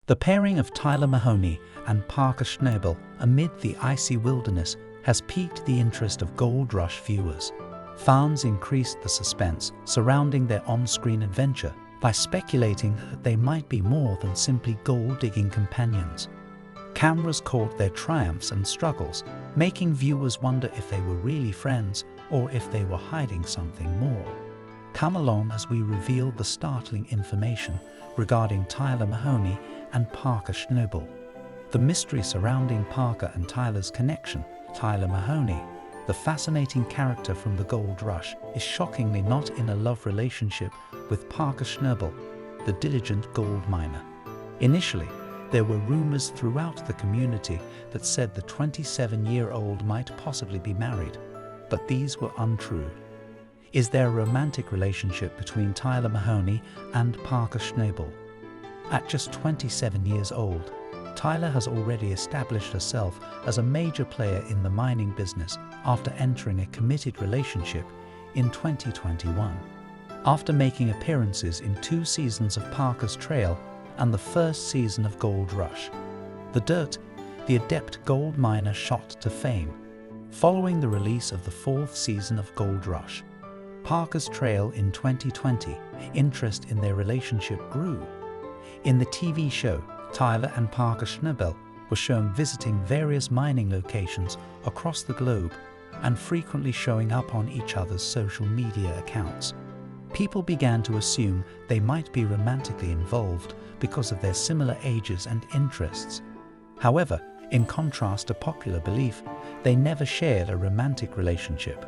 The pairing of Tyler Mahoney and Parker Schnabel amid the icy wilderness has piqued the interest of Gold Rush viewers. Fans increased the suspense surrounding their on-screen adventure by speculating that they might be more than simply gold-digging companions. Cameras caught their triumphs and struggles, making viewers wonder if they were really friends or if they were hiding something more. Come along as we reveal the startling information regarding Tyler Mahoney and Parker Schnabel. The mystery surrounding Parker and Tyler's connection. Tyler Mahoney, the fascinating character from the Gold Rush, is shockingly not in a love relationship with Parker Schnabel, the diligent gold miner. Initially, there were rumors throughout the community that said the 27-year-old might possibly be married, but these were untrue. Is there a romantic relationship between Tyler Mahoney and Parker Schnabel? At just 27 years old, Tyler has already established herself as a major player in the mining business after entering a committed relationship in 2021. After making appearances in 2 seasons of Parker's Trail and the first season of Gold Rush, The Dirt, the adept gold miner shot to fame. Following the release of the 4th season of Gold Rush, Parker's Trail in 2020, interest in their relationship grew. In the TV show, Tyler and Parker Schnabel were shown visiting various mining locations across the globe and frequently showing up on each other's social media accounts. People began to assume they might be romantically involved because of their similar ages and interests. However, in contrast to popular belief, they never shared a romantic relationship.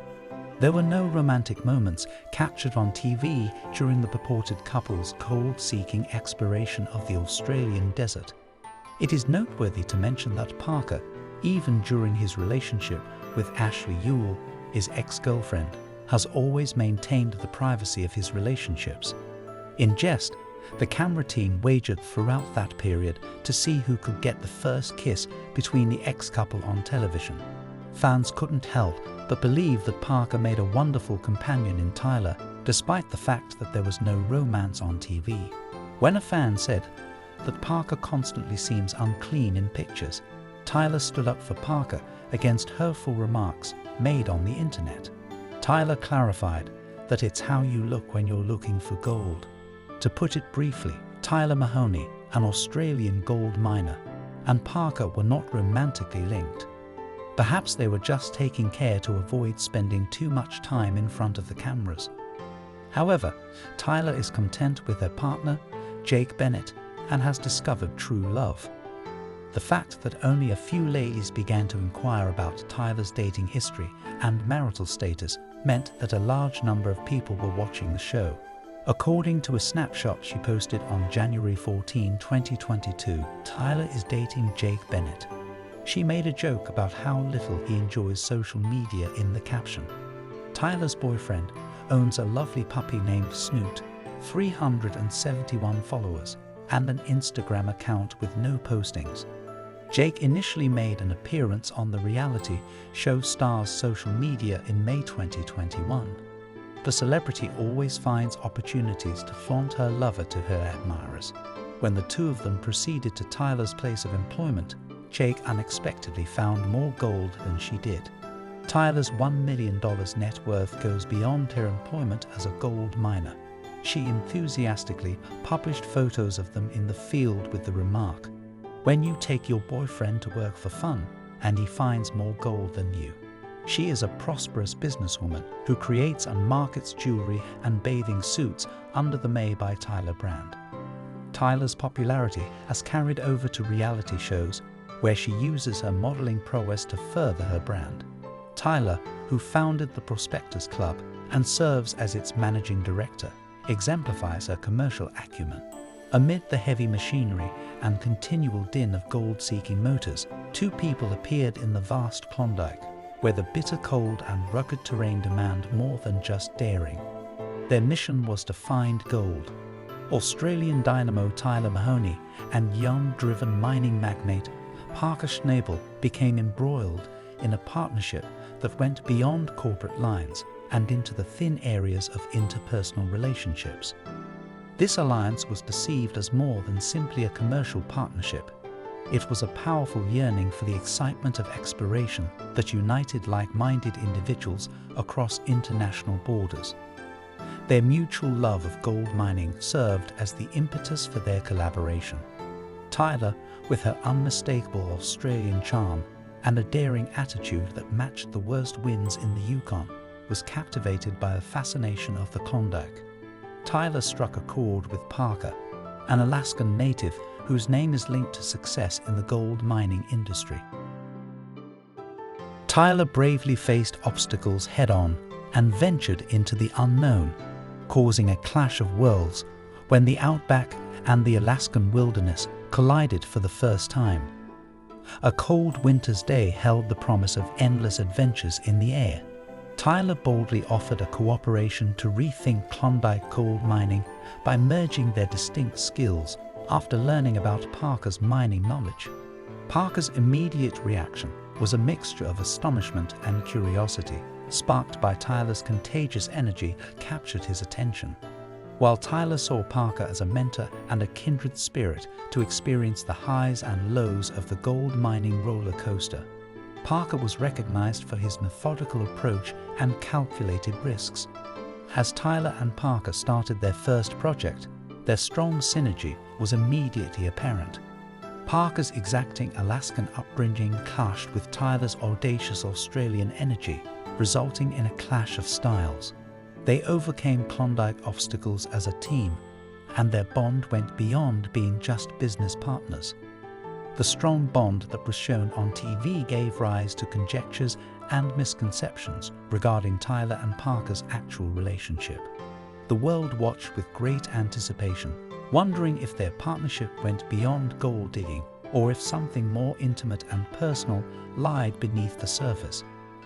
There were no romantic moments captured on TV during the purported couple's gold-seeking exploration of the Australian desert. It is noteworthy to mention that Parker, even during his relationship with Ashley Ewell, his ex-girlfriend, has always maintained the privacy of his relationships. In jest, the camera team wagered throughout that period to see who could get the first kiss between the ex-couple on television. Fans couldn't help but believe that Parker made a wonderful companion in Tyler, despite the fact that there was no romance on TV. When a fan said that Parker constantly seems unclean in pictures, Tyler stood up for Parker against hurtful remarks made on the internet. Tyler clarified that it's how you look when you're looking for gold. To put it briefly, Tyler Mahoney, an Australian gold miner, and Parker were not romantically linked. Perhaps they were just taking care to avoid spending too much time in front of the cameras. However, Tyler is content with her partner, Jake Bennett, and has discovered true love. The fact that only a few ladies began to inquire about Tyler's dating history and marital status meant that a large number of people were watching the show. According to a snapshot she posted on January 14, 2022, Tyler is dating Jake Bennett. She made a joke about how little he enjoys social media in the caption. Tyler's boyfriend owns a lovely puppy named Snoot, 371 followers, and an Instagram account with no postings. Jake initially made an appearance on the reality show Star's social media in May 2021. The celebrity always finds opportunities to flaunt her lover to her admirers. When the two of them proceeded to Tyler's place of employment, Jake unexpectedly found more gold than she did. Tyler's $1 million net worth goes beyond her employment as a gold miner. She enthusiastically published photos of them in the field with the remark, "When you take your boyfriend to work for fun and he finds more gold than you." She is a prosperous businesswoman who creates and markets jewelry and bathing suits under the May by Tyler brand. Tyler's popularity has carried over to reality shows where she uses her modeling prowess to further her brand. Tyler, who founded the Prospectors Club and serves as its managing director, exemplifies her commercial acumen. Amid the heavy machinery and continual din of gold-seeking motors, 2 people appeared in the vast Klondike, where the bitter cold and rugged terrain demand more than just daring. Their mission was to find gold. Australian dynamo Tyler Mahoney and young, driven mining magnate Parker Schnabel became embroiled in a partnership that went beyond corporate lines and into the thin areas of interpersonal relationships. This alliance was perceived as more than simply a commercial partnership. It was a powerful yearning for the excitement of exploration that united like-minded individuals across international borders. Their mutual love of gold mining served as the impetus for their collaboration. Tyler, with her unmistakable Australian charm and a daring attitude that matched the worst winds in the Yukon, was captivated by the fascination of the Klondike. Tyler struck a chord with Parker, an Alaskan native whose name is linked to success in the gold mining industry. Tyler bravely faced obstacles head-on and ventured into the unknown, causing a clash of worlds when the outback and the Alaskan wilderness collided for the first time. A cold winter's day held the promise of endless adventures in the air. Tyler boldly offered a cooperation to rethink Klondike gold mining by merging their distinct skills after learning about Parker's mining knowledge. Parker's immediate reaction was a mixture of astonishment and curiosity, sparked by Tyler's contagious energy that captured his attention. While Tyler saw Parker as a mentor and a kindred spirit to experience the highs and lows of the gold mining roller coaster, Parker was recognized for his methodical approach and calculated risks. As Tyler and Parker started their first project, their strong synergy was immediately apparent. Parker's exacting Alaskan upbringing clashed with Tyler's audacious Australian energy, resulting in a clash of styles. They overcame Klondike obstacles as a team, and their bond went beyond being just business partners. The strong bond that was shown on TV gave rise to conjectures and misconceptions regarding Tyler and Parker's actual relationship. The world watched with great anticipation, wondering if their partnership went beyond gold digging or if something more intimate and personal lied beneath the surface.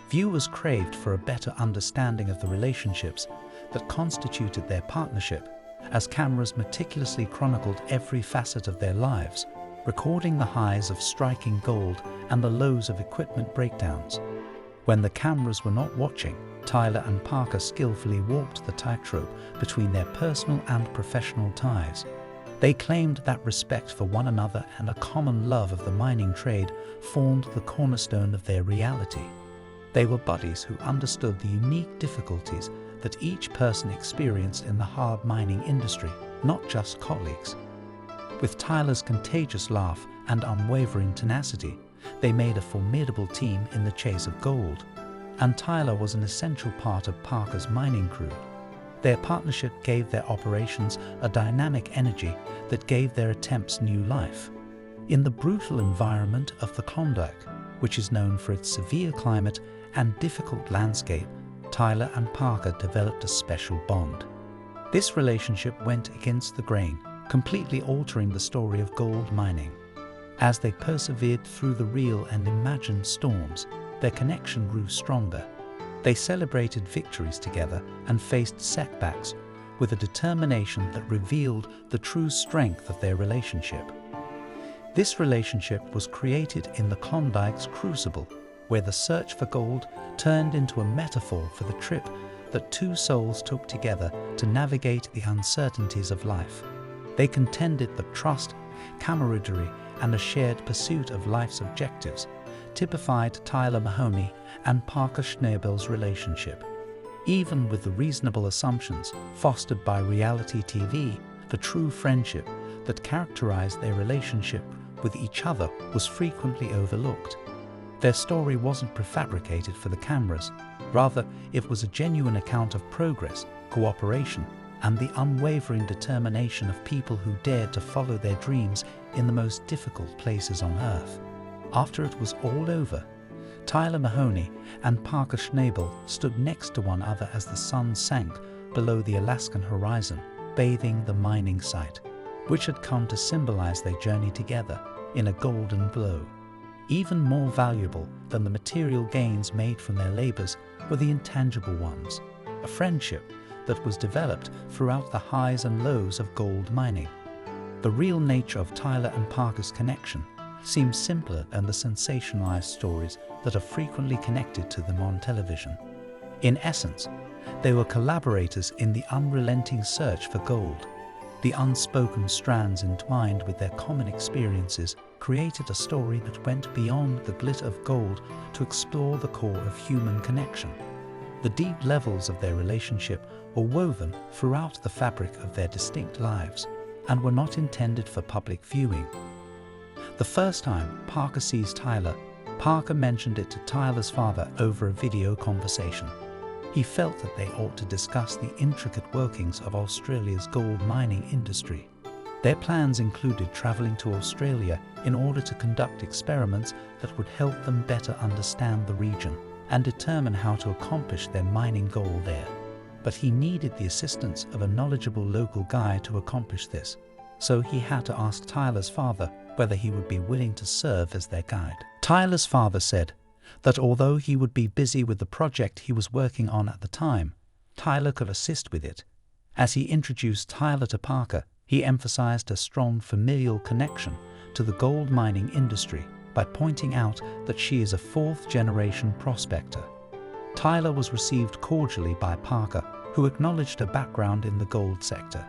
Viewers craved for a better understanding of the relationships that constituted their partnership, as cameras meticulously chronicled every facet of their lives, recording the highs of striking gold and the lows of equipment breakdowns. When the cameras were not watching, Tyler and Parker skillfully walked the tightrope between their personal and professional ties. They claimed that respect for one another and a common love of the mining trade formed the cornerstone of their reality. They were buddies who understood the unique difficulties that each person experienced in the hard mining industry, not just colleagues. With Tyler's contagious laugh and unwavering tenacity, they made a formidable team in the chase of gold, and Tyler was an essential part of Parker's mining crew. Their partnership gave their operations a dynamic energy that gave their attempts new life. In the brutal environment of the Klondike, which is known for its severe climate and difficult landscape, Tyler and Parker developed a special bond. This relationship went against the grain, completely altering the story of gold mining. As they persevered through the real and imagined storms, their connection grew stronger. They celebrated victories together and faced setbacks with a determination that revealed the true strength of their relationship. This relationship was created in the Klondike's crucible, where the search for gold turned into a metaphor for the trip that two souls took together to navigate the uncertainties of life. They contended that trust, camaraderie, and a shared pursuit of life's objectives typified Tyler Mahoney and Parker Schnabel's relationship. Even with the reasonable assumptions fostered by reality TV, the true friendship that characterized their relationship with each other was frequently overlooked. Their story wasn't prefabricated for the cameras. Rather, it was a genuine account of progress, cooperation, and the unwavering determination of people who dared to follow their dreams in the most difficult places on Earth. After it was all over, Tyler Mahoney and Parker Schnabel stood next to one another as the sun sank below the Alaskan horizon, bathing the mining site, which had come to symbolize their journey together in a golden glow. Even more valuable than the material gains made from their labors were the intangible ones, a friendship that was developed throughout the highs and lows of gold mining. The real nature of Tyler and Parker's connection seems simpler than the sensationalized stories that are frequently connected to them on television. In essence, they were collaborators in the unrelenting search for gold. The unspoken strands entwined with their common experiences created a story that went beyond the glitter of gold to explore the core of human connection. The deep levels of their relationship were woven throughout the fabric of their distinct lives and were not intended for public viewing. The first time Parker sees Tyler, Parker mentioned it to Tyler's father over a video conversation. He felt that they ought to discuss the intricate workings of Australia's gold mining industry. Their plans included traveling to Australia in order to conduct experiments that would help them better understand the region and determine how to accomplish their mining goal there. But he needed the assistance of a knowledgeable local guide to accomplish this, so he had to ask Tyler's father whether he would be willing to serve as their guide. Tyler's father said that although he would be busy with the project he was working on at the time, Tyler could assist with it. As he introduced Tyler to Parker, he emphasized a strong familial connection to the gold mining industry by pointing out that she is a fourth-generation prospector. Tyler was received cordially by Parker, who acknowledged her background in the gold sector.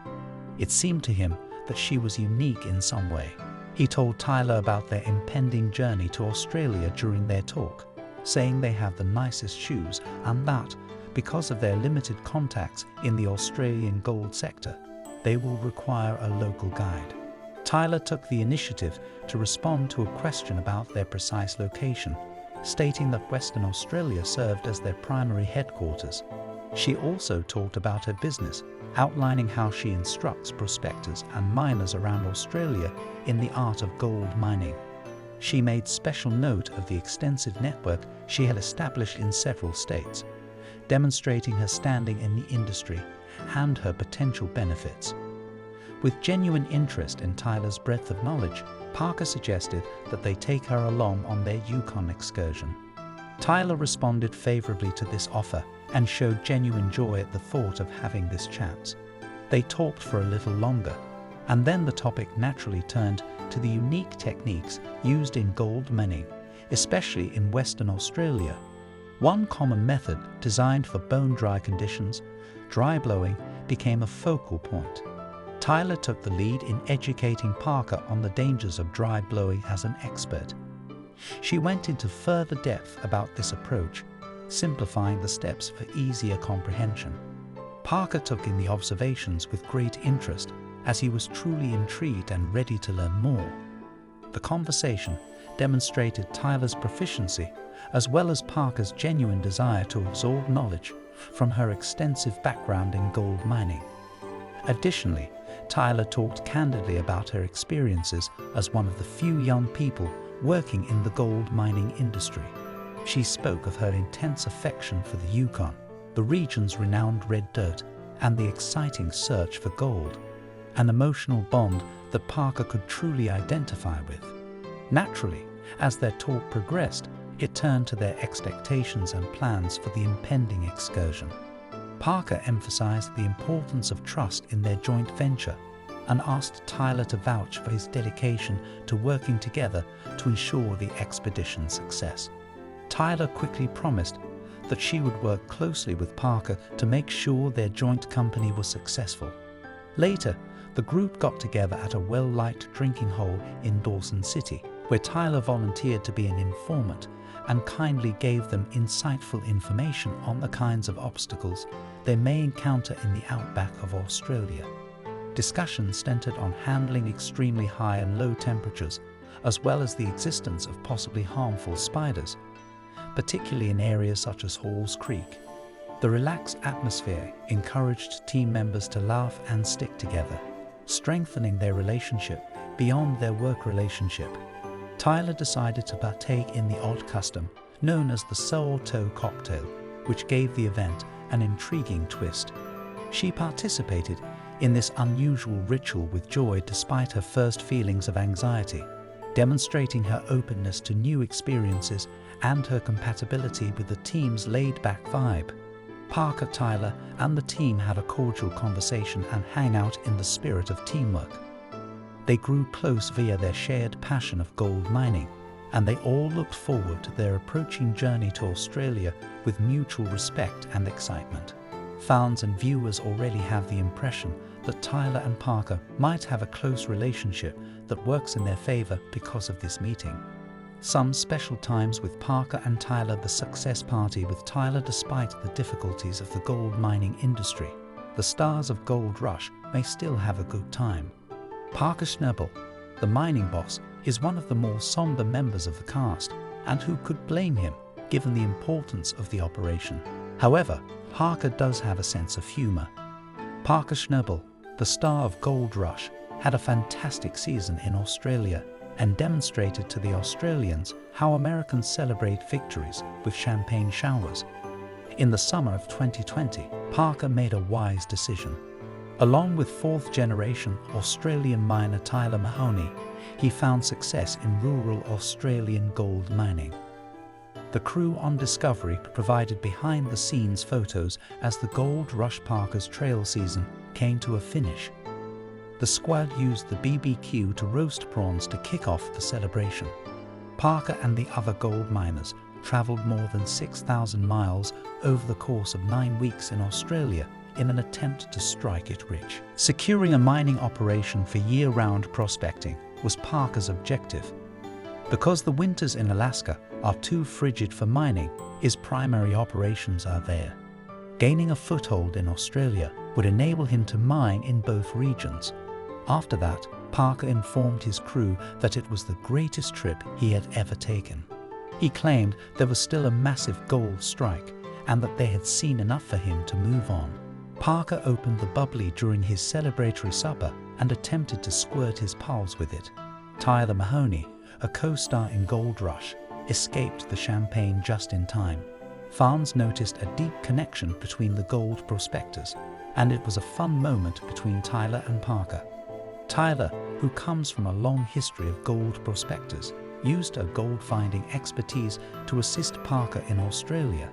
It seemed to him that she was unique in some way. He told Tyler about their impending journey to Australia during their talk, saying they have the nicest shoes and that, because of their limited contacts in the Australian gold sector, they will require a local guide. Tyler took the initiative to respond to a question about their precise location, stating that Western Australia served as their primary headquarters. She also talked about her business, outlining how she instructs prospectors and miners around Australia in the art of gold mining. She made special note of the extensive network she had established in several states, demonstrating her standing in the industry and her potential benefits. With genuine interest in Tyler's breadth of knowledge, Parker suggested that they take her along on their Yukon excursion. Tyler responded favorably to this offer and showed genuine joy at the thought of having this chance. They talked for a little longer, and then the topic naturally turned to the unique techniques used in gold mining, especially in Western Australia. One common method designed for bone-dry conditions, dry blowing, became a focal point. Tyler took the lead in educating Parker on the dangers of dry blowing as an expert. She went into further depth about this approach, simplifying the steps for easier comprehension. Parker took in the observations with great interest, as he was truly intrigued and ready to learn more. The conversation demonstrated Tyler's proficiency, as well as Parker's genuine desire to absorb knowledge from her extensive background in gold mining. Additionally, Tyler talked candidly about her experiences as one of the few young people working in the gold mining industry. She spoke of her intense affection for the Yukon, the region's renowned red dirt, and the exciting search for gold, an emotional bond that Parker could truly identify with. Naturally, as their talk progressed, it turned to their expectations and plans for the impending excursion. Parker emphasized the importance of trust in their joint venture and asked Tyler to vouch for his dedication to working together to ensure the expedition's success. Tyler quickly promised that she would work closely with Parker to make sure their joint company was successful. Later, the group got together at a well-lighted drinking hole in Dawson City, where Tyler volunteered to be an informant and kindly gave them insightful information on the kinds of obstacles they may encounter in the outback of Australia. Discussions centered on handling extremely high and low temperatures, as well as the existence of possibly harmful spiders, particularly in areas such as Halls Creek. The relaxed atmosphere encouraged team members to laugh and stick together, strengthening their relationship beyond their work relationship. Tyler decided to partake in the odd custom known as the sourdough cocktail, which gave the event an intriguing twist. She participated in this unusual ritual with joy despite her first feelings of anxiety, demonstrating her openness to new experiences and her compatibility with the team's laid-back vibe. Parker, Tyler, and the team had a cordial conversation and hangout in the spirit of teamwork. They grew close via their shared passion of gold mining, and they all looked forward to their approaching journey to Australia with mutual respect and excitement. Fans and viewers already have the impression that Tyler and Parker might have a close relationship that works in their favor because of this meeting. Some special times with Parker and Tyler, the success party with Tyler despite the difficulties of the gold mining industry. The stars of Gold Rush may still have a good time. Parker Schnabel, the mining boss, is one of the more somber members of the cast, and who could blame him given the importance of the operation? However, Parker does have a sense of humor. Parker Schnabel, the star of Gold Rush, had a fantastic season in Australia and demonstrated to the Australians how Americans celebrate victories with champagne showers. In the summer of 2020, Parker made a wise decision. Along with fourth-generation Australian miner Tyler Mahoney, he found success in rural Australian gold mining. The crew on Discovery provided behind-the-scenes photos as the Gold Rush Parker's trail season came to a finish. The squad used the BBQ to roast prawns to kick off the celebration. Parker and the other gold miners traveled more than 6,000 miles over the course of 9 weeks in Australia in an attempt to strike it rich. Securing a mining operation for year-round prospecting was Parker's objective. Because the winters in Alaska are too frigid for mining, his primary operations are there. Gaining a foothold in Australia would enable him to mine in both regions. After that, Parker informed his crew that it was the greatest trip he had ever taken. He claimed there was still a massive gold strike and that they had seen enough for him to move on. Parker opened the bubbly during his celebratory supper and attempted to squirt his pals with it. Tyler Mahoney, a co-star in Gold Rush, escaped the champagne just in time. Fans noticed a deep connection between the gold prospectors, and it was a fun moment between Tyler and Parker. Tyler, who comes from a long history of gold prospectors, used her gold-finding expertise to assist Parker in Australia.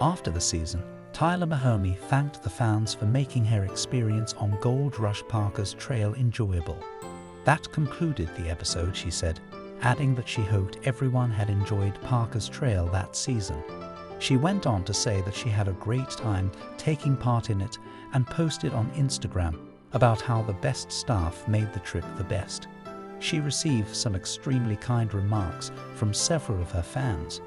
After the season, Tyler Mahoney thanked the fans for making her experience on Gold Rush Parker's trail enjoyable. That concluded the episode, she said, adding that she hoped everyone had enjoyed Parker's trail that season. She went on to say that she had a great time taking part in it and posted on Instagram about how the best staff made the trip the best. She received some extremely kind remarks from several of her fans.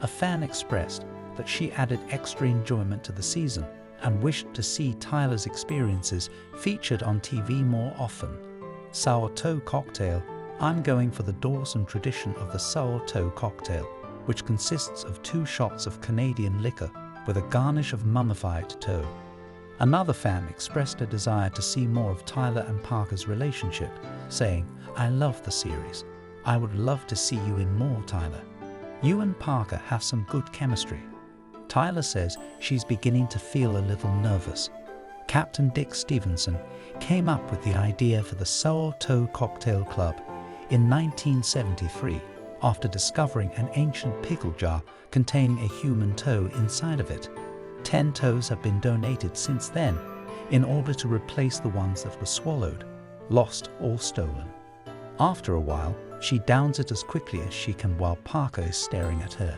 A fan expressed that she added extra enjoyment to the season and wished to see Tyler's experiences featured on TV more often. Sour toe cocktail. I'm going for the Dawson tradition of the sour toe cocktail, which consists of 2 shots of Canadian liquor with a garnish of mummified toe. Another fan expressed a desire to see more of Tyler and Parker's relationship, saying, "I love the series. I would love to see you in more, Tyler. You and Parker have some good chemistry." Tyler says she's beginning to feel a little nervous. Captain Dick Stevenson came up with the idea for the Sour Toe Cocktail Club in 1973 after discovering an ancient pickle jar containing a human toe inside of it. 10 toes have been donated since then in order to replace the ones that were swallowed, lost or stolen. After a while, she downs it as quickly as she can while Parker is staring at her.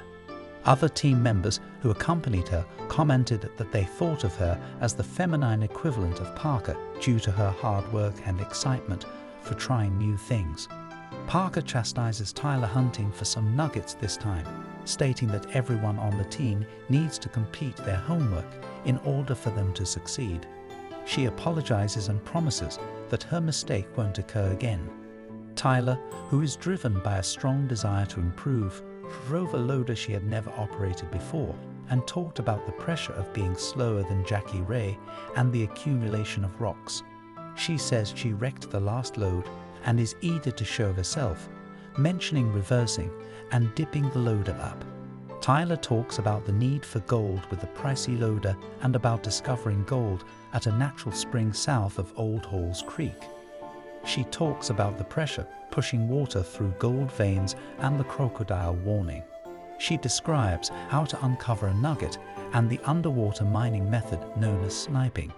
Other team members who accompanied her commented that they thought of her as the feminine equivalent of Parker due to her hard work and excitement for trying new things. Parker chastises Tyler hunting for some nuggets this time, stating that everyone on the team needs to complete their homework in order for them to succeed. She apologizes and promises that her mistake won't occur again. Tyler, who is driven by a strong desire to improve, drove a loader she had never operated before and talked about the pressure of being slower than Jackie Ray and the accumulation of rocks. She says she wrecked the last load and is eager to show herself, mentioning reversing and dipping the loader up. Tyler talks about the need for gold with the pricey loader and about discovering gold at a natural spring south of Old Halls Creek. She talks about the pressure pushing water through gold veins and the crocodile warning. She describes how to uncover a nugget and the underwater mining method known as sniping.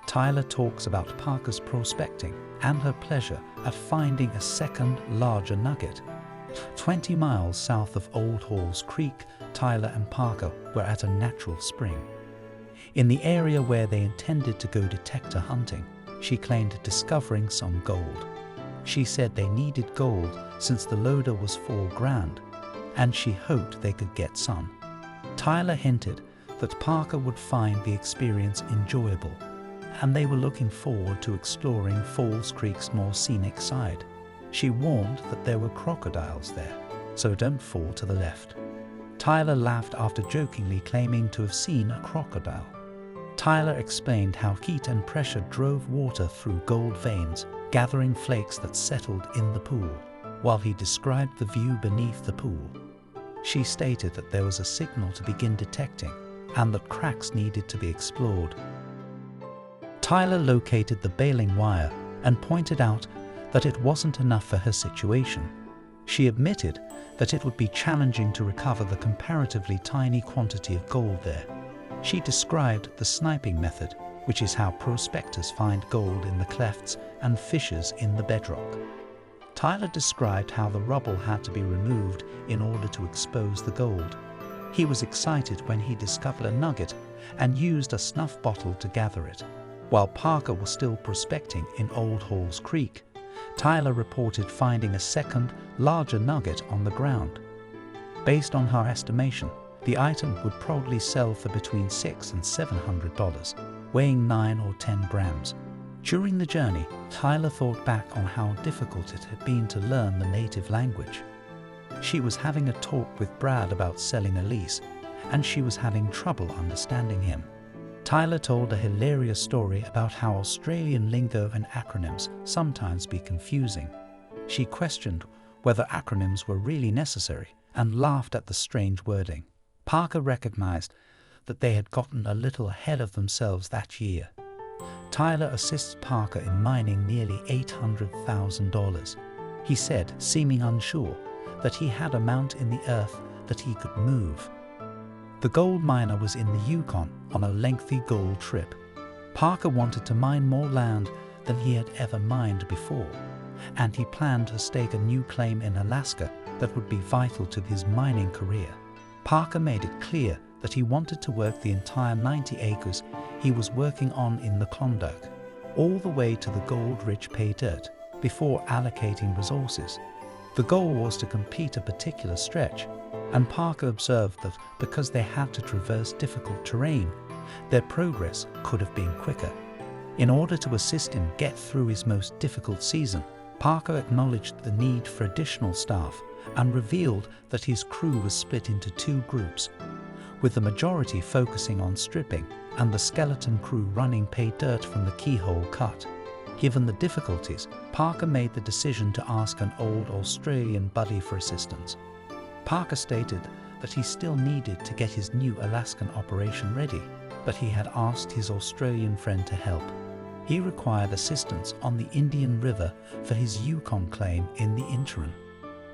Tyler talks about Parker's prospecting and her pleasure at finding a second, larger nugget. 20 miles south of Old Halls Creek, Tyler and Parker were at a natural spring. In the area where they intended to go detector hunting, she claimed discovering some gold. She said they needed gold since the loader was $4,000, and she hoped they could get some. Tyler hinted that Parker would find the experience enjoyable, and they were looking forward to exploring Falls Creek's more scenic side. She warned that there were crocodiles there, so don't fall to the left. Tyler laughed after jokingly claiming to have seen a crocodile. Tyler explained how heat and pressure drove water through gold veins, gathering flakes that settled in the pool, while he described the view beneath the pool. She stated that there was a signal to begin detecting, and that cracks needed to be explored. Tyler located the baling wire and pointed out that it wasn't enough for her situation. She admitted that it would be challenging to recover the comparatively tiny quantity of gold there. She described the sniping method, which is how prospectors find gold in the clefts and fissures in the bedrock. Tyler described how the rubble had to be removed in order to expose the gold. He was excited when he discovered a nugget and used a snuff bottle to gather it. While Parker was still prospecting in Old Halls Creek, Tyler reported finding a second, larger nugget on the ground. Based on her estimation, the item would probably sell for between $600 and $700, weighing 9 or 10 grams. During the journey, Tyler thought back on how difficult it had been to learn the native language. She was having a talk with Brad about selling a lease, and she was having trouble understanding him. Tyler told a hilarious story about how Australian lingo and acronyms sometimes be confusing. She questioned whether acronyms were really necessary and laughed at the strange wording. Parker recognized that they had gotten a little ahead of themselves that year. Tyler assists Parker in mining nearly $800,000. He said, seeming unsure, that he had a amount in the earth that he could move. The gold miner was in the Yukon on a lengthy gold trip. Parker wanted to mine more land than he had ever mined before, and he planned to stake a new claim in Alaska that would be vital to his mining career. Parker made it clear that he wanted to work the entire 90 acres he was working on in the Klondike, all the way to the gold-rich pay dirt, before allocating resources. The goal was to complete a particular stretch, and Parker observed that because they had to traverse difficult terrain, their progress could have been quicker. In order to assist him get through his most difficult season, Parker acknowledged the need for additional staff and revealed that his crew was split into 2 groups, with the majority focusing on stripping and the skeleton crew running pay dirt from the keyhole cut. Given the difficulties, Parker made the decision to ask an old Australian buddy for assistance. Parker stated that he still needed to get his new Alaskan operation ready, but he had asked his Australian friend to help. He required assistance on the Indian River for his Yukon claim in the interim.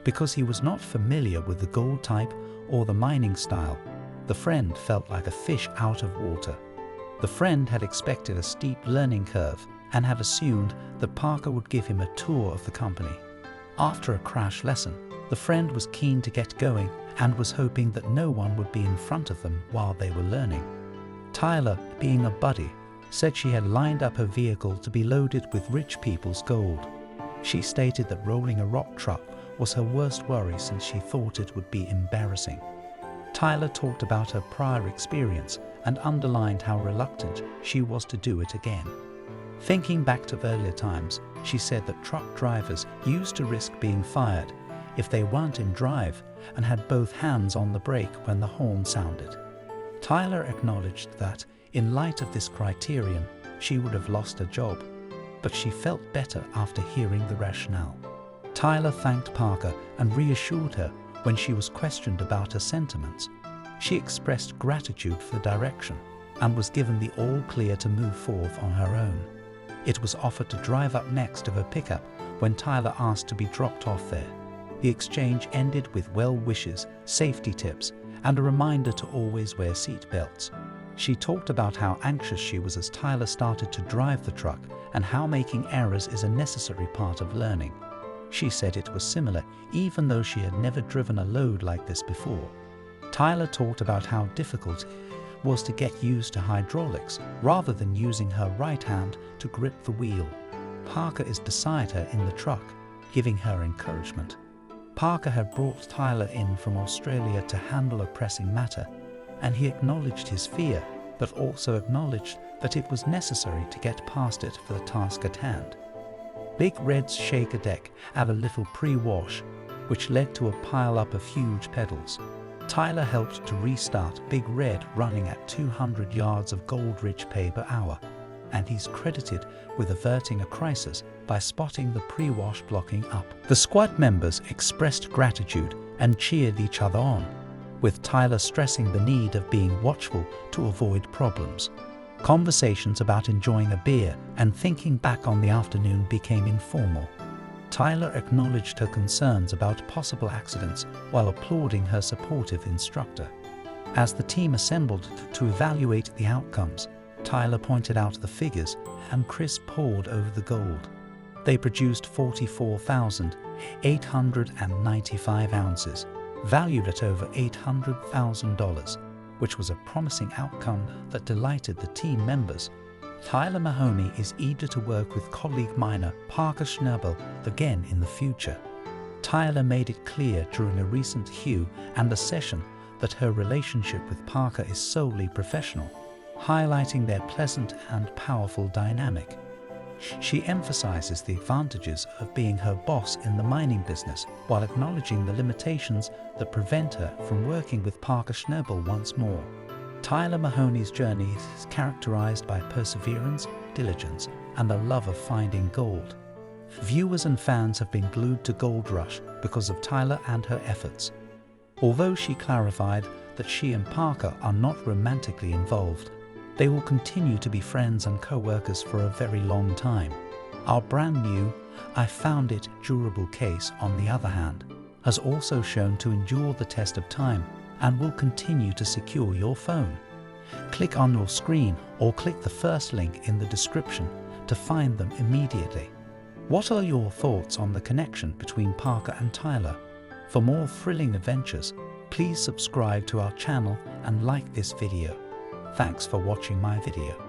Because he was not familiar with the gold type or the mining style, the friend felt like a fish out of water. The friend had expected a steep learning curve and had assumed that Parker would give him a tour of the company. After a crash lesson, the friend was keen to get going and was hoping that no one would be in front of them while they were learning. Tyler, being a buddy, said she had lined up her vehicle to be loaded with rich people's gold. She stated that rolling a rock truck was her worst worry since she thought it would be embarrassing. Tyler talked about her prior experience and underlined how reluctant she was to do it again. Thinking back to earlier times, she said that truck drivers used to risk being fired if they weren't in drive and had both hands on the brake when the horn sounded. Tyler acknowledged that, in light of this criterion, she would have lost her job, but she felt better after hearing the rationale. Tyler thanked Parker and reassured her when she was questioned about her sentiments. She expressed gratitude for the direction and was given the all-clear to move forth on her own. It was offered to drive up next to her pickup when Tyler asked to be dropped off there. The exchange ended with well wishes, safety tips, and a reminder to always wear seat belts. She talked about how anxious she was as Tyler started to drive the truck and how making errors is a necessary part of learning. She said it was similar, even though she had never driven a load like this before. Tyler talked about how difficult it was to get used to hydraulics rather than using her right hand to grip the wheel. Parker is beside her in the truck, giving her encouragement. Parker had brought Tyler in from Australia to handle a pressing matter, and he acknowledged his fear, but also acknowledged that it was necessary to get past it for the task at hand. Big Red's shaker deck had a little pre-wash, which led to a pile-up of huge pedals. Tyler helped to restart Big Red running at 200 yards of gold-rich pay per hour, and he's credited with averting a crisis by spotting the pre-wash blocking up. The squad members expressed gratitude and cheered each other on, with Tyler stressing the need of being watchful to avoid problems. Conversations about enjoying a beer and thinking back on the afternoon became informal. Tyler acknowledged her concerns about possible accidents while applauding her supportive instructor. As the team assembled to evaluate the outcomes, Tyler pointed out the figures and Chris pored over the gold. They produced 44,895 ounces, valued at over $800,000, which was a promising outcome that delighted the team members. Tyler Mahoney is eager to work with colleague miner Parker Schnabel again in the future. Tyler made it clear during a recent Hugh and a session that her relationship with Parker is solely professional, highlighting their pleasant and powerful dynamic. She emphasizes the advantages of being her boss in the mining business while acknowledging the limitations that prevent her from working with Parker Schnabel once more. Tyler Mahoney's journey is characterized by perseverance, diligence, and a love of finding gold. Viewers and fans have been glued to Gold Rush because of Tyler and her efforts. Although she clarified that she and Parker are not romantically involved, they will continue to be friends and co-workers for a very long time. Our brand new I Found It durable case, on the other hand, has also shown to endure the test of time and will continue to secure your phone. Click on your screen or click the first link in the description to find them immediately. What are your thoughts on the connection between Parker and Tyler? For more thrilling adventures, please subscribe to our channel and like this video. Thanks for watching my video.